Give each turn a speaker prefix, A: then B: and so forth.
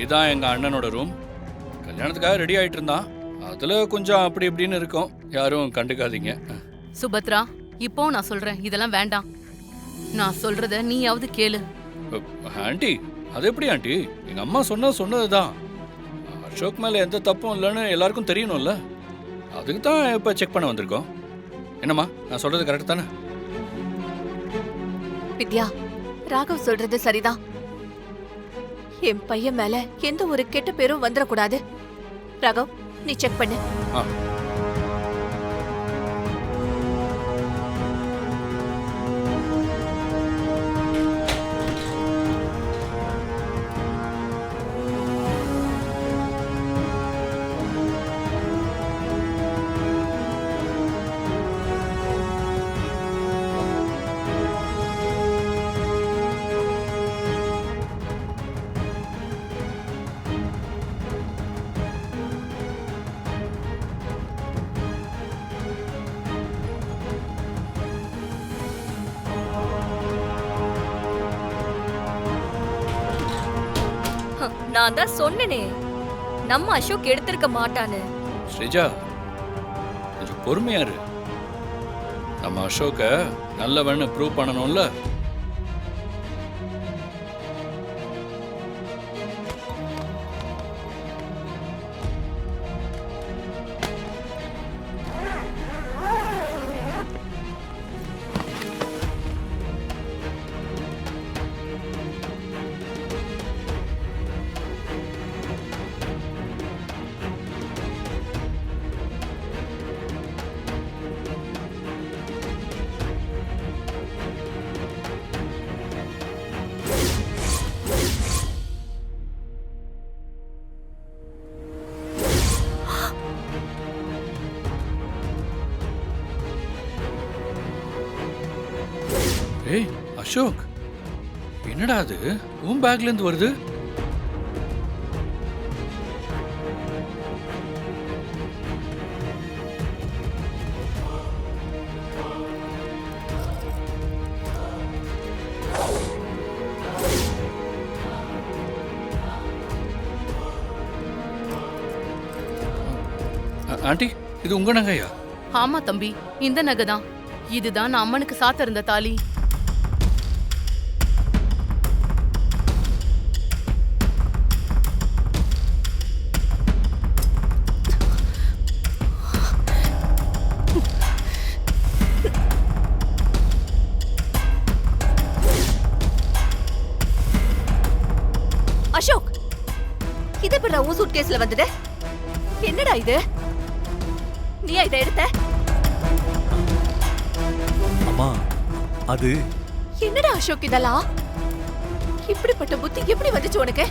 A: இதான் எங்க அண்ணனோட ரூம். கல்யாணத்துக்காக ரெடி ஆயிட்டு இருந்தான். அதுல கொஞ்சம் அப்படி இப்படின்னு இருக்கும். யாரும் கண்டுக்காதீங்க.
B: சுபத்ரா, இப்போ நான் சொல்றேன், இதெல்லாம் வேண்டாம். நான் சொல்றத நீயாவது கேளு.
A: ஆண்டி, அது எப்படி ஆண்டி? எங்க அம்மா சொன்னதுதான். அசோக் மேல எந்த தப்பும் இல்லைன்னு எல்லாருக்கும் தெரியணும்ல. அதுக்கு தான் இப்ப செக் பண்ண வந்திருக்கோம். என்னம்மா, நான் சொல்றது கரெக்ட் தானே?
C: வித்யா, ராகவ் சொல்றது சரிதான். என் பையன் மேல எந்த ஒரு கெட்ட பேரும் வந்துடக்கூடாது. ராகவ், நீ செக் பண்ணு.
D: நான் தான் சொன்னேனே, நம்ம அசோக் எடுத்திருக்க மாட்டான்னு.
A: ஸ்ரீஜா, கொஞ்சம் பொறுமையா இரு. நம்ம அசோக்க நல்லவன்னு ப்ரூவ் பண்ணணும்ல. ஏய் அசோக், என்னடா அது உன் பேக்ல இருந்து வருது? ஆண்டி, இது உங்க நகையா?
B: ஆமா தம்பி, இந்த நகைதான். இதுதான் நான் அம்மனுக்கு சாத்த இருந்த தாலி.
C: அசோக், இது எப்படி உன் சூட் கேஸ்ல வந்தது? என்னடா இது? நீயா இதை எடுத்த?
E: அம்மா, அது
C: என்னடா அசோக் இதெல்லாம்? இப்படிப்பட்ட புத்தி எப்படி வந்துச்சு உனக்கு?